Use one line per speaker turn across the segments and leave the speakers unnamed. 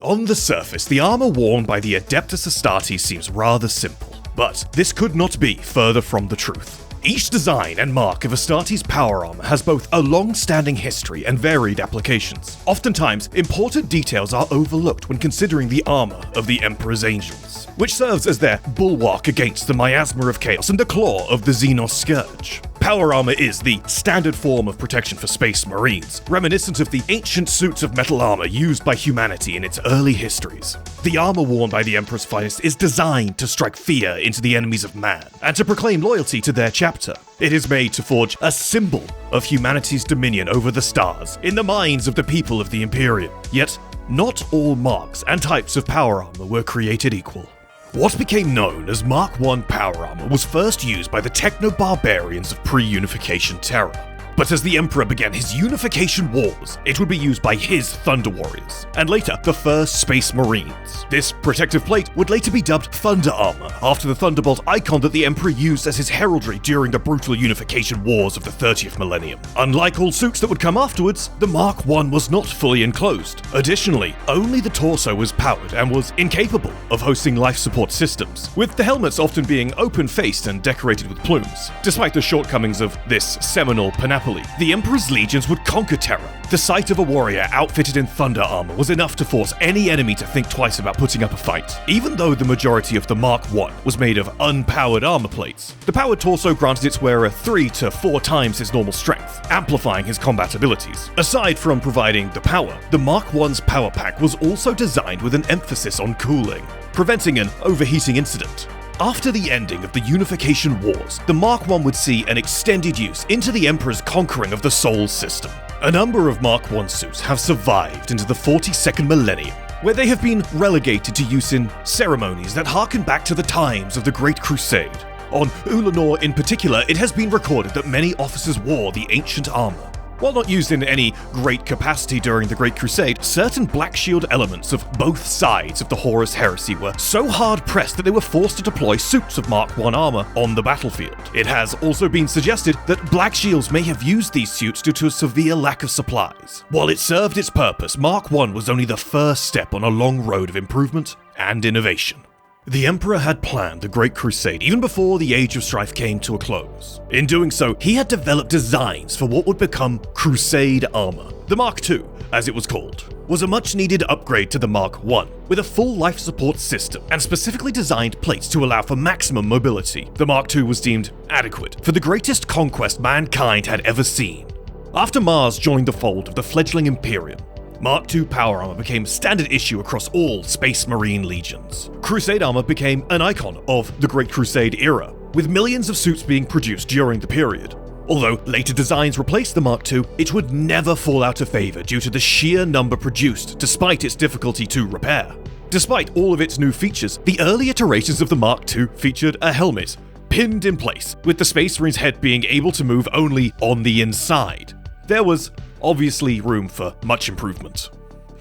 On the surface, the armor worn by the Adeptus Astartes seems rather simple, but this could not be further from the truth. Each design and mark of Astartes power armor has both a long-standing history and varied applications. Oftentimes, important details are overlooked when considering the armor of the Emperor's Angels, which serves as their bulwark against the miasma of chaos and the claw of the Xenos Scourge. Power armor is the standard form of protection for space marines, reminiscent of the ancient suits of metal armor used by humanity in its early histories. The armor worn by the Emperor's finest is designed to strike fear into the enemies of man, and to proclaim loyalty to their chapter. It is made to forge a symbol of humanity's dominion over the stars in the minds of the people of the Imperium. Yet, not all marks and types of power armor were created equal. What became known as Mark I power armor was first used by the techno-barbarians of pre-unification Terra. But as the Emperor began his unification wars, it would be used by his Thunder Warriors, and later the first Space Marines. This protective plate would later be dubbed Thunder Armor, after the Thunderbolt icon that the Emperor used as his heraldry during the brutal unification wars of the 30th millennium. Unlike all suits that would come afterwards, the Mark I was not fully enclosed. Additionally, only the torso was powered and was incapable of hosting life support systems, with the helmets often being open-faced and decorated with plumes. Despite the shortcomings of this seminal panoply, the Emperor's legions would conquer Terra. The sight of a warrior outfitted in thunder armor was enough to force any enemy to think twice about putting up a fight. Even though the majority of the Mark I was made of unpowered armor plates, the powered torso granted its wearer 3 to 4 times his normal strength, amplifying his combat abilities. Aside from providing the power, the Mark I's power pack was also designed with an emphasis on cooling, preventing an overheating incident. After the ending of the Unification Wars, the Mark I would see an extended use into the Emperor's conquering of the Sol system. A number of Mark I suits have survived into the 42nd millennium, where they have been relegated to use in ceremonies that harken back to the times of the Great Crusade. On Ulanor in particular, it has been recorded that many officers wore the ancient armor. While not used in any great capacity during the Great Crusade, certain Black Shield elements of both sides of the Horus Heresy were so hard-pressed that they were forced to deploy suits of Mark I armor on the battlefield. It has also been suggested that Black Shields may have used these suits due to a severe lack of supplies. While it served its purpose, Mark I was only the first step on a long road of improvement and innovation. The Emperor had planned the Great Crusade even before the Age of Strife came to a close. In doing so, he had developed designs for what would become Crusade Armour. The Mark II, as it was called, was a much-needed upgrade to the Mark I, with a full life support system and specifically designed plates to allow for maximum mobility. The Mark II was deemed adequate for the greatest conquest mankind had ever seen. After Mars joined the fold of the fledgling Imperium, Mark II power armor became standard issue across all Space Marine legions. Crusade armor became an icon of the Great Crusade era, with millions of suits being produced during the period. Although later designs replaced the Mark II, it would never fall out of favor due to the sheer number produced, despite its difficulty to repair. Despite all of its new features, the early iterations of the Mark II featured a helmet pinned in place, with the Space Marine's head being able to move only on the inside. There was obviously room for much improvement.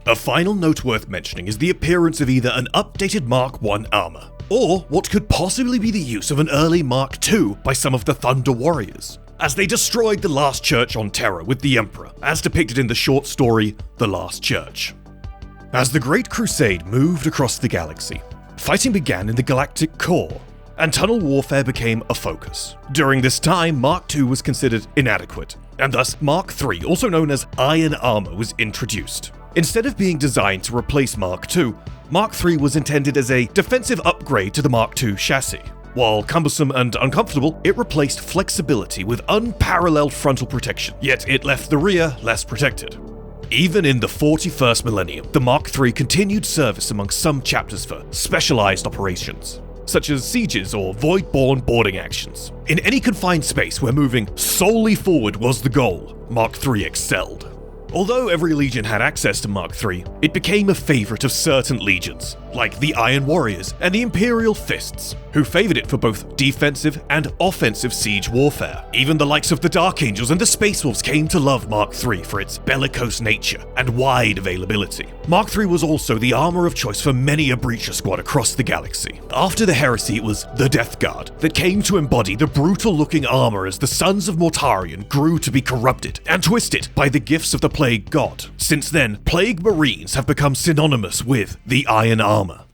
A final note worth mentioning is the appearance of either an updated Mark I armor, or what could possibly be the use of an early Mark II by some of the Thunder Warriors, as they destroyed the last church on Terra with the Emperor, as depicted in the short story The Last Church. As the Great Crusade moved across the galaxy, fighting began in the galactic core, and tunnel warfare became a focus. During this time, Mark II was considered inadequate, and thus Mark III, also known as Iron Armor, was introduced. Instead of being designed to replace Mark II, Mark III was intended as a defensive upgrade to the Mark II chassis. While cumbersome and uncomfortable, it replaced flexibility with unparalleled frontal protection, yet it left the rear less protected. Even in the 41st millennium, the Mark III continued service among some chapters for specialized operations, such as sieges or void-borne boarding actions. In any confined space where moving solely forward was the goal, Mark III excelled. Although every legion had access to Mark III, it became a favorite of certain legions, like the Iron Warriors and the Imperial Fists, who favored it for both defensive and offensive siege warfare. Even the likes of the Dark Angels and the Space Wolves came to love Mark III for its bellicose nature and wide availability. Mark III was also the armor of choice for many a breacher squad across the galaxy. After the Heresy, it was the Death Guard that came to embody the brutal-looking armor as the sons of Mortarion grew to be corrupted and twisted by the gifts of the Plague God. Since then, Plague Marines have become synonymous with the Iron Armor.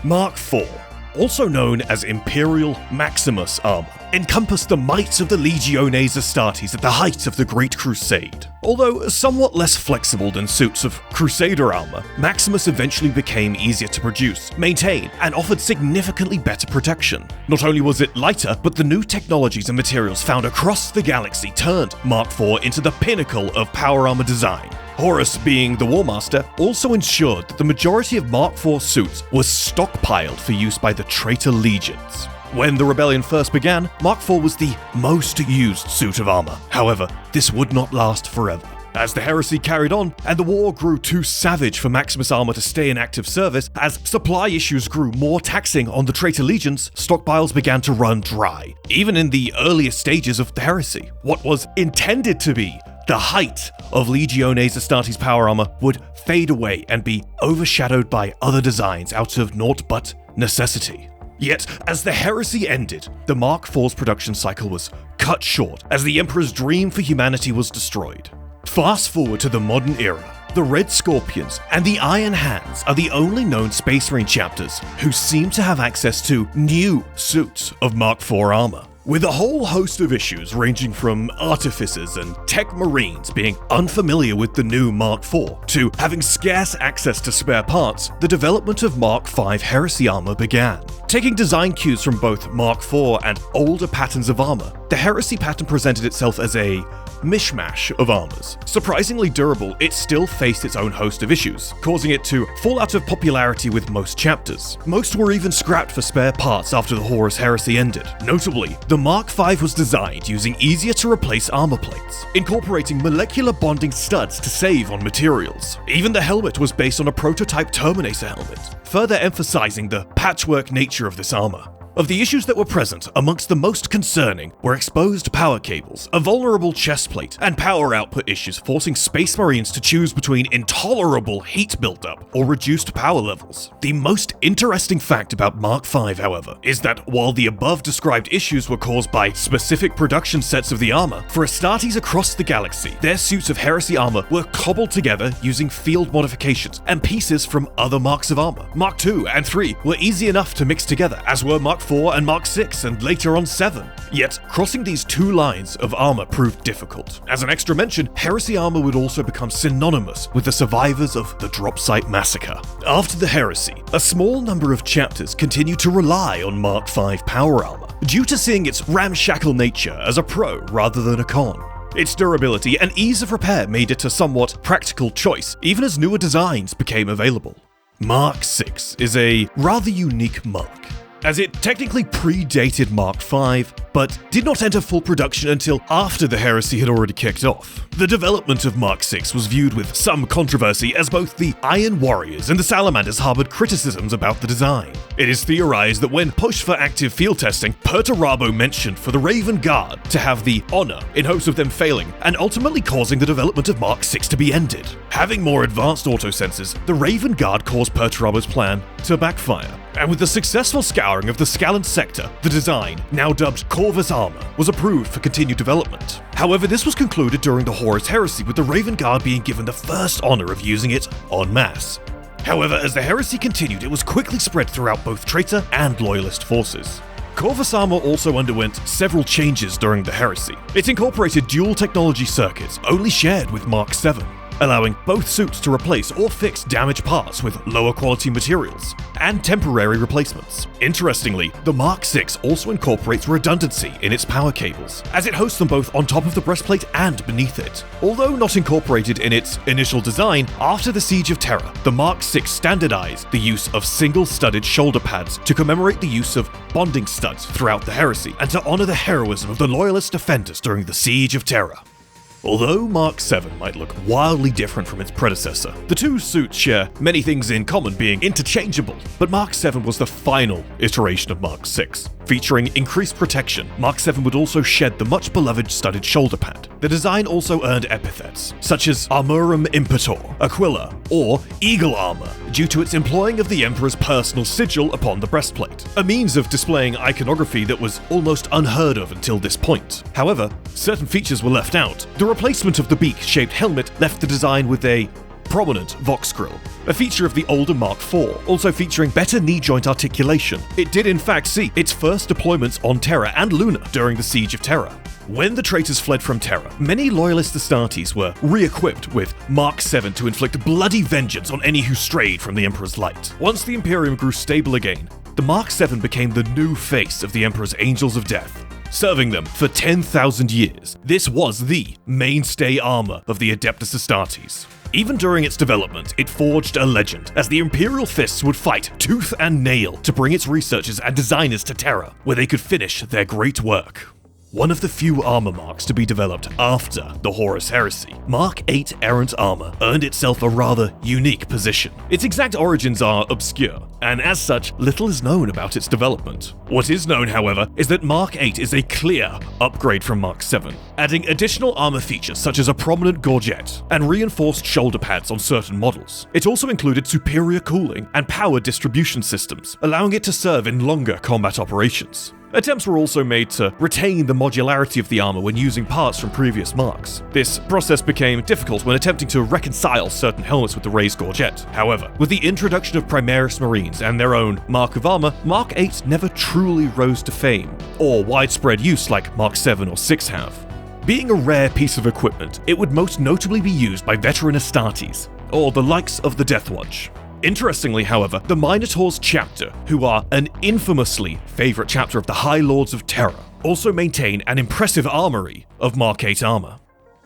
Mark IV, also known as Imperial Maximus Armour, encompassed the might of the Legiones Astartes at the height of the Great Crusade. Although somewhat less flexible than suits of Crusader Armour, Maximus eventually became easier to produce, maintain, and offered significantly better protection. Not only was it lighter, but the new technologies and materials found across the galaxy turned Mark IV into the pinnacle of power armour design. Horus, being the War Master, also ensured that the majority of Mark IV suits was stockpiled for use by the traitor legions. When the rebellion first began, Mark IV was the most used suit of armor. However, this would not last forever. As the heresy carried on, and the war grew too savage for Maximus Armour to stay in active service, as supply issues grew more taxing on the traitor legions, stockpiles began to run dry, even in the earliest stages of the heresy. What was intended to be the height of Legiones Astartes power armor would fade away and be overshadowed by other designs out of naught but necessity. Yet, as the heresy ended, the Mark IV's production cycle was cut short as the Emperor's dream for humanity was destroyed. Fast forward to the modern era, the Red Scorpions and the Iron Hands are the only known Space Marine chapters who seem to have access to new suits of Mark IV armor. With a whole host of issues ranging from artificers and tech marines being unfamiliar with the new Mark IV to having scarce access to spare parts, the development of Mark V Heresy Armour began. Taking design cues from both Mark IV and older patterns of armour, the Heresy pattern presented itself as a mishmash of armors. Surprisingly durable, it still faced its own host of issues, causing it to fall out of popularity with most chapters. Most were even scrapped for spare parts after the Horus Heresy ended. Notably, the Mark V was designed using easier to replace armor plates, incorporating molecular bonding studs to save on materials. Even the helmet was based on a prototype Terminator helmet, further emphasizing the patchwork nature of this armor. Of the issues that were present, amongst the most concerning were exposed power cables, a vulnerable chest plate, and power output issues forcing Space Marines to choose between intolerable heat buildup or reduced power levels. The most interesting fact about Mark V, however, is that while the above described issues were caused by specific production sets of the armor, for Astartes across the galaxy, their suits of Heresy armor were cobbled together using field modifications and pieces from other marks of armor. Mark II and III were easy enough to mix together, as were Mark IV and Mark VI, and later on 7. Yet, crossing these two lines of armor proved difficult. As an extra mention, Heresy armor would also become synonymous with the survivors of the Drop Site Massacre. After the Heresy, a small number of chapters continued to rely on Mark V power armor, due to seeing its ramshackle nature as a pro rather than a con. Its durability and ease of repair made it a somewhat practical choice, even as newer designs became available. Mark VI is a rather unique mark, as it technically predated Mark V, but did not enter full production until after the Heresy had already kicked off. The development of Mark VI was viewed with some controversy, as both the Iron Warriors and the Salamanders harbored criticisms about the design. It is theorized that when pushed for active field testing, Praetor mentioned for the Raven Guard to have the honor in hopes of them failing, and ultimately causing the development of Mark VI to be ended. Having more advanced autosensors, the Raven Guard caused Praetor's plan to backfire. And with the successful scouring of the Scalan sector, the design, now dubbed Corvus Armour, was approved for continued development. However, this was concluded during the Horus Heresy, with the Raven Guard being given the first honor of using it en masse. However, as the Heresy continued, it was quickly spread throughout both traitor and loyalist forces. Corvus Armour also underwent several changes during the Heresy. It incorporated dual technology circuits only shared with Mark VII, allowing both suits to replace or fix damaged parts with lower quality materials, and temporary replacements. Interestingly, the Mark VI also incorporates redundancy in its power cables, as it hosts them both on top of the breastplate and beneath it. Although not incorporated in its initial design, after the Siege of Terra, the Mark VI standardized the use of single studded shoulder pads to commemorate the use of bonding studs throughout the Heresy, and to honor the heroism of the loyalist defenders during the Siege of Terra. Although Mark 7 might look wildly different from its predecessor, the two suits share many things in common, being interchangeable. But Mark 7 was the final iteration of Mark 6. Featuring increased protection, Mark 7 would also shed the much beloved studded shoulder pad. The design also earned epithets, such as Armorum Impetor, Aquila, or Eagle Armour, due to its employing of the Emperor's personal sigil upon the breastplate, a means of displaying iconography that was almost unheard of until this point. However, certain features were left out. The replacement of the beak-shaped helmet left the design with a prominent Vox grill, a feature of the older Mark IV, also featuring better knee joint articulation. It did in fact see its first deployments on Terra and Luna during the Siege of Terra. When the traitors fled from Terra, many loyalist Astartes were re-equipped with Mark 7 to inflict bloody vengeance on any who strayed from the Emperor's light. Once the Imperium grew stable again, the Mark 7 became the new face of the Emperor's Angels of Death, serving them for 10,000 years. This was the mainstay armor of the Adeptus Astartes. Even during its development, it forged a legend, as the Imperial Fists would fight tooth and nail to bring its researchers and designers to Terra, where they could finish their great work. One of the few armor marks to be developed after the Horus Heresy, Mark 8 Errant Armour earned itself a rather unique position. Its exact origins are obscure, and as such, little is known about its development. What is known, however, is that Mark 8 is a clear upgrade from Mark 7, adding additional armor features such as a prominent gorget and reinforced shoulder pads on certain models. It also included superior cooling and power distribution systems, allowing it to serve in longer combat operations. Attempts were also made to retain the modularity of the armor when using parts from previous marks. This process became difficult when attempting to reconcile certain helmets with the raised gorget. However, with the introduction of Primaris Marines and their own mark of armor, Mark 8 never truly rose to fame, or widespread use like Mark 7 or 6 have. Being a rare piece of equipment, it would most notably be used by veteran Astartes, or the likes of the Death Watch. Interestingly, however, the Minotaur's chapter, who are an infamously favourite chapter of the High Lords of Terra, also maintain an impressive armoury of Mark 8 armour.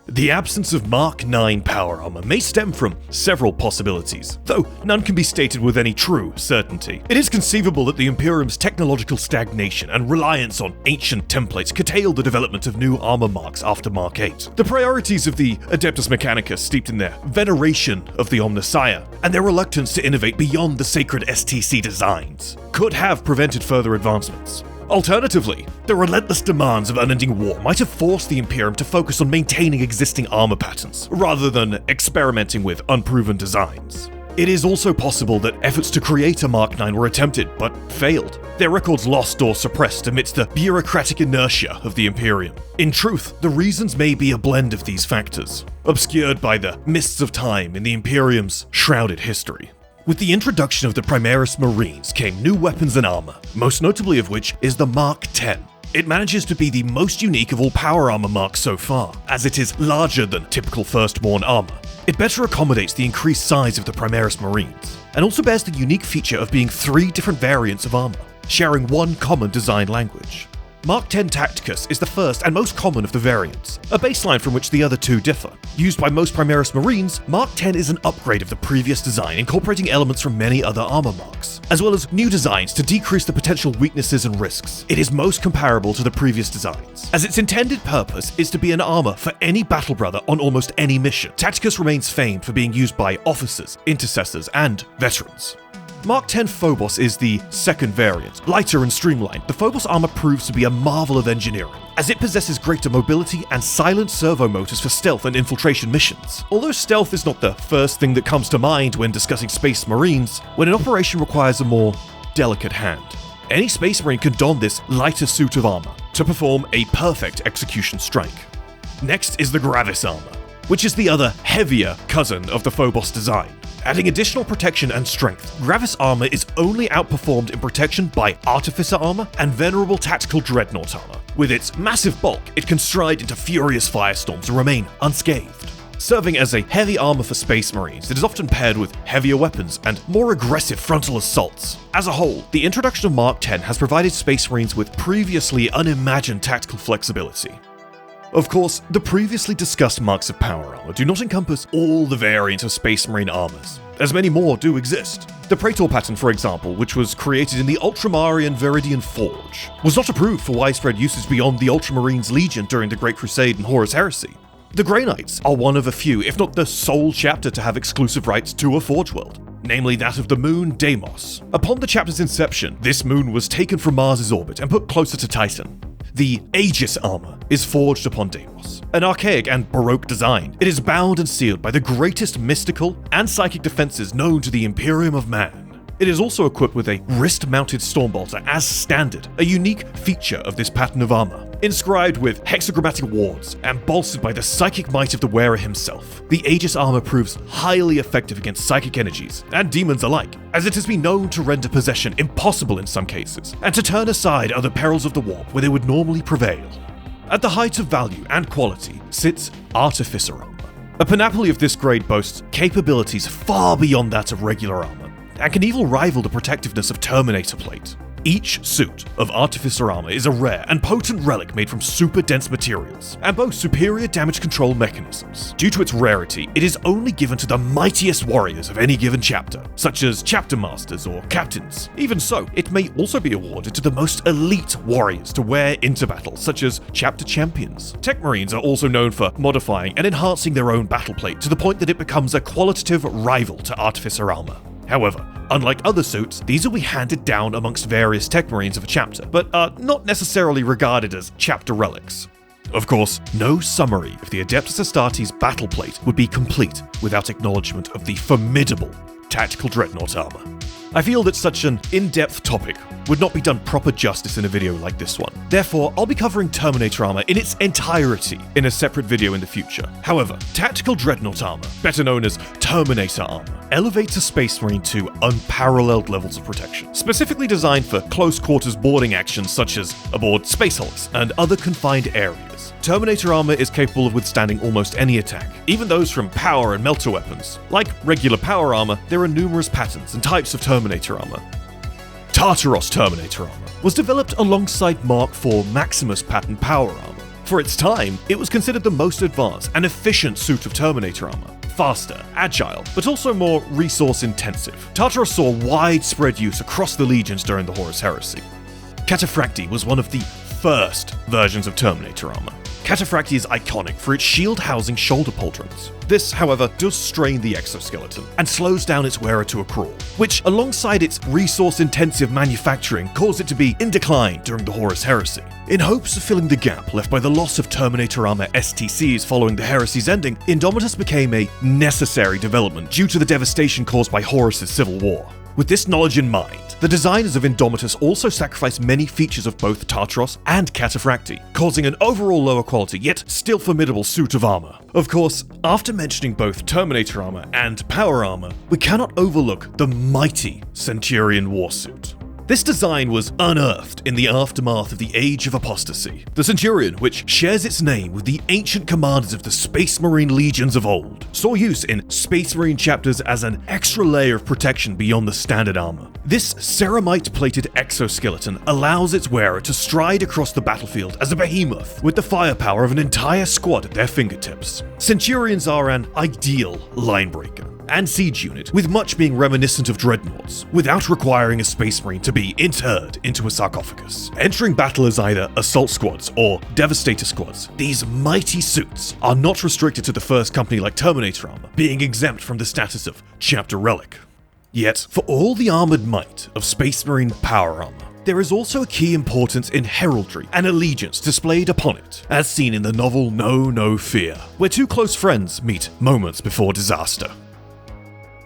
The absence of Mark 9 power armor may stem from several possibilities, though none can be stated with any true certainty. It is conceivable that the Imperium's technological stagnation and reliance on ancient templates curtailed the development of new armor marks after Mark 8. The priorities of the Adeptus Mechanicus, steeped in their veneration of the Omnissiah, and their reluctance to innovate beyond the sacred STC designs, could have prevented further advancements. Alternatively, the relentless demands of unending war might have forced the Imperium to focus on maintaining existing armor patterns, rather than experimenting with unproven designs. It is also possible that efforts to create a Mark 9 were attempted, but failed, their records lost or suppressed amidst the bureaucratic inertia of the Imperium. In truth, the reasons may be a blend of these factors, obscured by the mists of time in the Imperium's shrouded history. With the introduction of the Primaris Marines came new weapons and armor, most notably of which is the Mark 10. It manages to be the most unique of all power armor marks so far, as it is larger than typical Firstborn armor. It better accommodates the increased size of the Primaris Marines, and also bears the unique feature of being 3 different variants of armor, sharing one common design language. Mark 10 Tacticus is the first and most common of the variants, a baseline from which the other two differ. Used by most Primaris Marines, Mark 10 is an upgrade of the previous design, incorporating elements from many other armor marks, as well as new designs to decrease the potential weaknesses and risks. It is most comparable to the previous designs, as its intended purpose is to be an armor for any battle brother on almost any mission. Tacticus remains famed for being used by officers, intercessors, and veterans. Mark 10 Phobos is the second variant. Lighter and streamlined, the Phobos armor proves to be a marvel of engineering, as it possesses greater mobility and silent servo motors for stealth and infiltration missions. Although stealth is not the first thing that comes to mind when discussing Space Marines, when an operation requires a more delicate hand, any Space Marine can don this lighter suit of armor to perform a perfect execution strike. Next is the Gravis armor, which is the other heavier cousin of the Phobos design. Adding additional protection and strength, Gravis armor is only outperformed in protection by Artificer Armour and Venerable Tactical Dreadnought armor. With its massive bulk, it can stride into furious firestorms and remain unscathed. Serving as a heavy armor for Space Marines, it is often paired with heavier weapons and more aggressive frontal assaults. As a whole, the introduction of Mark 10 has provided Space Marines with previously unimagined tactical flexibility. Of course, the previously discussed marks of power armor do not encompass all the variants of Space Marine armors, as many more do exist. The Praetor pattern, for example, which was created in the Ultramarine Viridian Forge, was not approved for widespread uses beyond the Ultramarines Legion during the Great Crusade and Horus Heresy. The Grey Knights are one of a few, if not the sole chapter to have exclusive rights to a Forge World, namely that of the moon Deimos. Upon the chapter's inception, this moon was taken from Mars' orbit and put closer to Titan. The Aegis Armour is forged upon Deimos. An archaic and baroque design, it is bound and sealed by the greatest mystical and psychic defenses known to the Imperium of Man. It is also equipped with a wrist-mounted Stormbolter as standard, a unique feature of this pattern of armor. Inscribed with hexagrammatic wards and bolstered by the psychic might of the wearer himself, the Aegis armor proves highly effective against psychic energies and demons alike, as it has been known to render possession impossible in some cases, and to turn aside other perils of the warp where they would normally prevail. At the height of value and quality sits Artificer Armour. A panoply of this grade boasts capabilities far beyond that of regular armor, and can even rival the protectiveness of Terminator plate. Each suit of Artificer Armour is a rare and potent relic made from super dense materials, and boasts superior damage control mechanisms. Due to its rarity, it is only given to the mightiest warriors of any given chapter, such as chapter masters or captains. Even so, it may also be awarded to the most elite warriors to wear into battle, such as chapter champions. Tech Marines are also known for modifying and enhancing their own battle plate to the point that it becomes a qualitative rival to Artificer Armour. However, unlike other suits, these will be handed down amongst various Tech Marines of a chapter, but are not necessarily regarded as chapter relics. Of course, no summary of the Adeptus Astartes battle plate would be complete without acknowledgement of the formidable Tactical Dreadnought armor. I feel that such an in-depth topic would not be done proper justice in a video like this one. Therefore, I'll be covering Terminator armor in its entirety in a separate video in the future. However, Tactical Dreadnought armor, better known as Terminator armor, elevates a Space Marine to unparalleled levels of protection, specifically designed for close quarters boarding actions such as aboard space hulks and other confined areas. Terminator armor is capable of withstanding almost any attack, even those from power and melter weapons. Like regular power armor, there are numerous patterns and types of Terminator armor. Tartaros Terminator armor was developed alongside Mark IV Maximus pattern power armor. For its time, it was considered the most advanced and efficient suit of Terminator armor. Faster, agile, but also more resource-intensive. Tartaros saw widespread use across the legions during the Horus Heresy. Cataphractii was one of the first versions of Terminator armor. Cataphractii is iconic for its shield-housing shoulder pauldrons. This, however, does strain the exoskeleton and slows down its wearer to a crawl, which, alongside its resource-intensive manufacturing, caused it to be in decline during the Horus Heresy. In hopes of filling the gap left by the loss of Terminator armor STCs following the Heresy's ending, Indomitus became a necessary development due to the devastation caused by Horus's civil war. With this knowledge in mind, the designers of Indomitus also sacrificed many features of both Tartaros and Cataphractii, causing an overall lower quality yet still formidable suit of armor. Of course, after mentioning both Terminator armor and power armor, we cannot overlook the mighty Centurion Warsuit. This design was unearthed in the aftermath of the Age of Apostasy. The Centurion, which shares its name with the ancient commanders of the Space Marine legions of old, saw use in Space Marine chapters as an extra layer of protection beyond the standard armor. This ceramite-plated exoskeleton allows its wearer to stride across the battlefield as a behemoth, with the firepower of an entire squad at their fingertips. Centurions are an ideal linebreaker and siege unit, with much being reminiscent of dreadnoughts, without requiring a Space Marine to be interred into a sarcophagus. Entering battle as either assault squads or devastator squads, these mighty suits are not restricted to the first company like Terminator armor, being exempt from the status of chapter relic. Yet, for all the armored might of Space Marine power armor, there is also a key importance in heraldry and allegiance displayed upon it, as seen in the novel Know No Fear, where two close friends meet moments before disaster.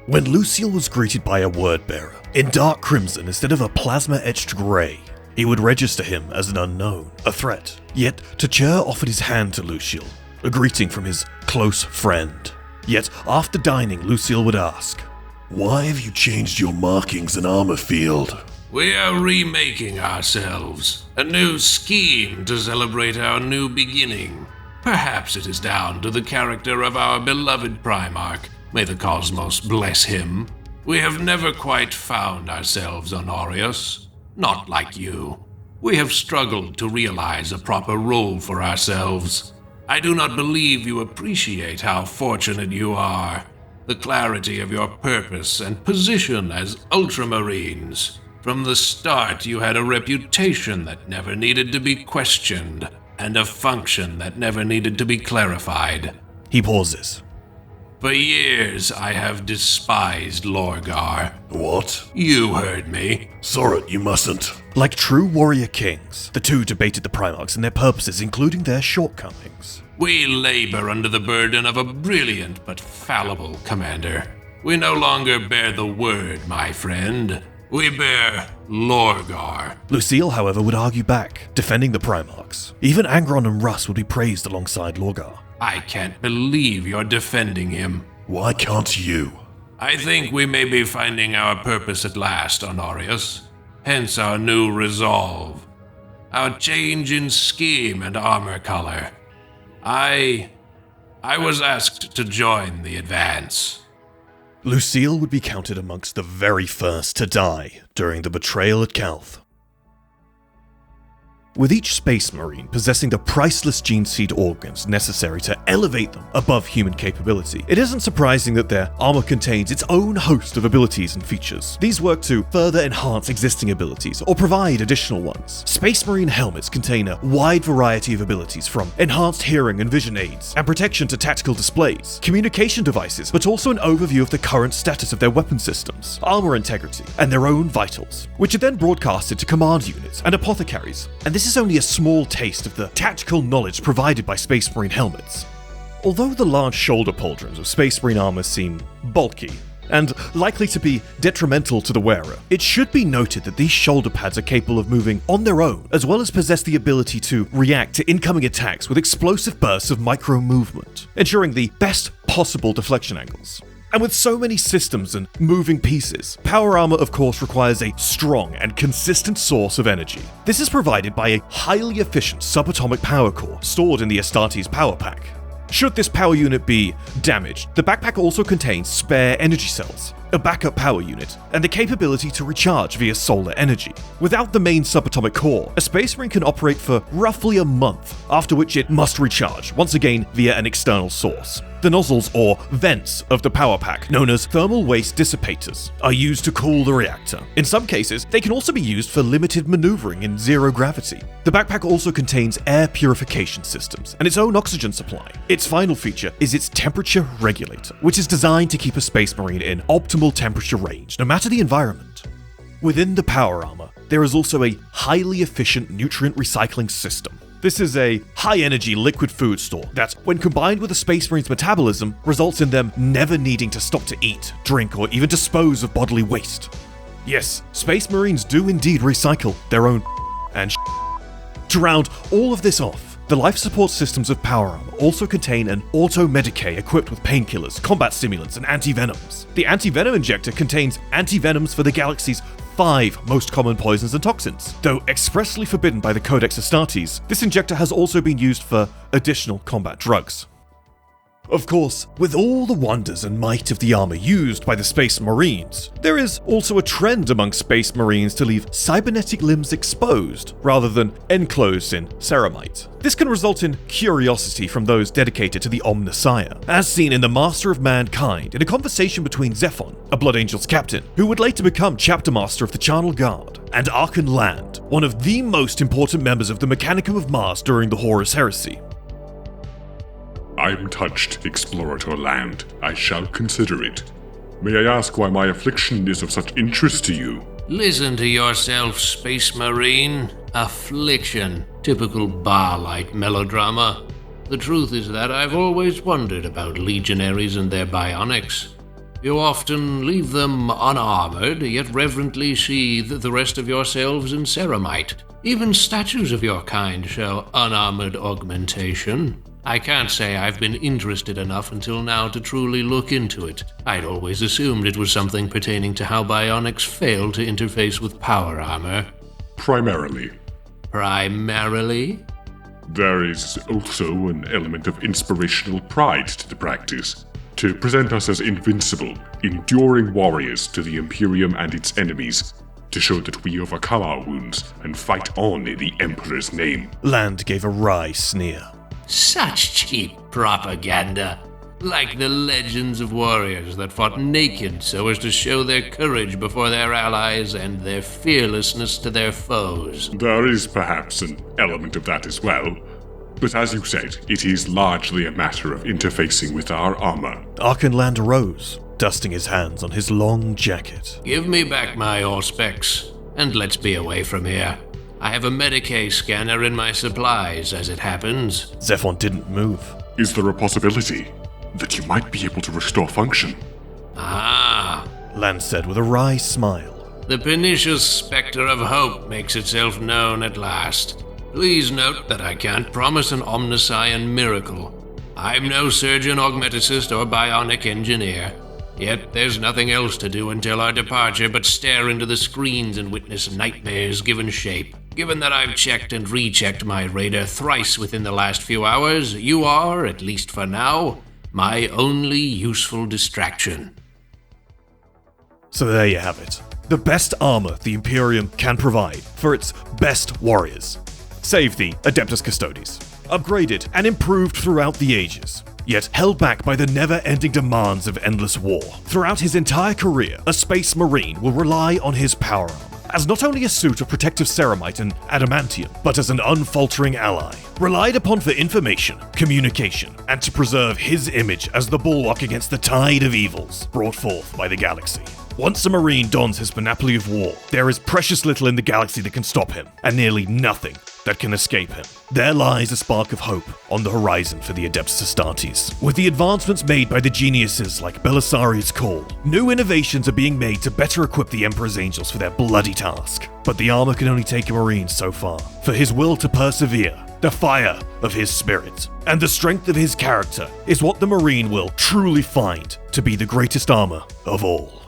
When Lucille was greeted by a word-bearer in dark crimson instead of a plasma-etched grey, he would register him as an unknown, a threat. Yet, T'Chur offered his hand to Lucille, a greeting from his close friend. Yet, after dining, Lucille would ask,
"Why have you changed your markings and armor field?"
"We are remaking ourselves, a new scheme to celebrate our new beginning. Perhaps it is down to the character of our beloved Primarch. May the cosmos bless him. We have never quite found ourselves on Aureus. Not like you. We have struggled to realize a proper role for ourselves. I do not believe you appreciate how fortunate you are. The clarity of your purpose and position as Ultramarines. From the start, you had a reputation that never needed to be questioned. and a function that never needed to be clarified.
He pauses.
For years, I have despised Lorgar.
What?
You heard me.
Sorry, you mustn't.
Like true warrior kings, the two debated the Primarchs and their purposes, including their shortcomings.
We labor under the burden of a brilliant but fallible commander. We no longer bear the word, my friend. We bear Lorgar.
Lucille, however, would argue back, defending the Primarchs. Even Angron and Russ would be praised alongside Lorgar.
I can't believe you're defending him.
Why can't you?
I think we may be finding our purpose at last, Honorius. Hence our new resolve. Our change in scheme and armor color. I was asked to join the advance.
Lucille would be counted amongst the very first to die during the betrayal at Calth. With each Space Marine possessing the priceless gene seed organs necessary to elevate them above human capability, it isn't surprising that their armor contains its own host of abilities and features. These work to further enhance existing abilities or provide additional ones. Space Marine helmets contain a wide variety of abilities, from enhanced hearing and vision aids and protection to tactical displays, communication devices, but also an overview of the current status of their weapon systems, armor integrity, and their own vitals, which are then broadcasted to command units and apothecaries. And this is only a small taste of the tactical knowledge provided by Space Marine helmets. Although the large shoulder pauldrons of Space Marine armor seem bulky and likely to be detrimental to the wearer, it should be noted that these shoulder pads are capable of moving on their own, as well as possess the ability to react to incoming attacks with explosive bursts of micro-movement, ensuring the best possible deflection angles. And with so many systems and moving pieces, power armor of course requires a strong and consistent source of energy. This is provided by a highly efficient subatomic power core stored in the Astartes Powerpack. Should this power unit be damaged, the backpack also contains spare energy cells, a backup power unit, and the capability to recharge via solar energy. Without the main subatomic core, a Space Marine can operate for roughly a month, after which it must recharge, once again via an external source. The nozzles or vents of the power pack, known as thermal waste dissipators, are used to cool the reactor. In some cases, they can also be used for limited maneuvering in zero gravity. The backpack also contains air purification systems and its own oxygen supply. Its final feature is its temperature regulator, which is designed to keep a Space Marine in optimal temperature range, no matter the environment. Within the power armor, there is also a highly efficient nutrient recycling system. This is a high-energy liquid food store that, when combined with a Space Marine's metabolism, results in them never needing to stop to eat, drink, or even dispose of bodily waste. Yes, Space Marines do indeed recycle their own and To round all of this off, the life support systems of power armor also contain an auto-medicae equipped with painkillers, combat stimulants, and anti-venoms. The anti-venom injector contains anti-venoms for the galaxy's 5 most common poisons and toxins. Though expressly forbidden by the Codex Astartes, this injector has also been used for additional combat drugs. Of course, with all the wonders and might of the armor used by the Space Marines, there is also a trend among Space Marines to leave cybernetic limbs exposed rather than enclosed in ceramite. This can result in curiosity from those dedicated to the Omnissiah, as seen in The Master of Mankind in a conversation between Zephon, a Blood Angels captain, who would later become chapter master of the Charnel Guard, and Arkhan Land, one of the most important members of the Mechanicum of Mars during the Horus Heresy.
I'm touched, Explorator Land. I shall consider it. May I ask why my affliction is of such interest to you?
Listen to yourself, Space Marine. Affliction. Typical bar-like melodrama. The truth is that I've always wondered about legionaries and their bionics. You often leave them unarmored, yet reverently sheathe the rest of yourselves in ceramite. Even statues of your kind show unarmored augmentation. I can't say I've been interested enough until now to truly look into it. I'd always assumed it was something pertaining to how bionics fail to interface with power armor.
Primarily.
Primarily?
There is also an element of inspirational pride to the practice, to present us as invincible, enduring warriors to the Imperium and its enemies, to show that we overcome our wounds and fight on in the Emperor's name.
Land gave a wry sneer.
Such cheap propaganda. Like the legends of warriors that fought naked so as to show their courage before their allies and their fearlessness to their foes.
There is perhaps an element of that as well, But as you said, it is largely a matter of interfacing with our armor.
Arkhan arose, dusting his hands on his long jacket.
Give me back my Auspex, and let's be away from here. I have a Medicae scanner in my supplies, as it happens.
Zephon didn't move.
Is there a possibility that you might be able to restore function?
Ah,
Lan said with a wry smile.
the pernicious specter of hope makes itself known at last. Please note that I can't promise an omniscient miracle. I'm no surgeon, augmeticist, or bionic engineer. Yet there's nothing else to do until our departure but stare into the screens and witness nightmares given shape. Given that I've checked and rechecked my radar thrice within the last few hours, you are, at least for now, my only useful distraction.
So there you have it. The best armor the Imperium can provide for its best warriors. Save the Adeptus Custodes. Upgraded and improved throughout the ages, yet held back by the never-ending demands of endless war. Throughout his entire career, a Space Marine will rely on his power armor as not only a suit of protective ceramite and adamantium, but as an unfaltering ally, relied upon for information, communication, and to preserve his image as the bulwark against the tide of evils brought forth by the galaxy. Once a Marine dons his panoply of war, there is precious little in the galaxy that can stop him, and nearly nothing that can escape him. There lies a spark of hope on the horizon for the Adeptus Astartes. With the advancements made by the geniuses like Belisarius Call, new innovations are being made to better equip the Emperor's Angels for their bloody task. But the armor can only take a Marine so far, for his will to persevere, the fire of his spirit, and the strength of his character is what the Marine will truly find to be the greatest armor of all.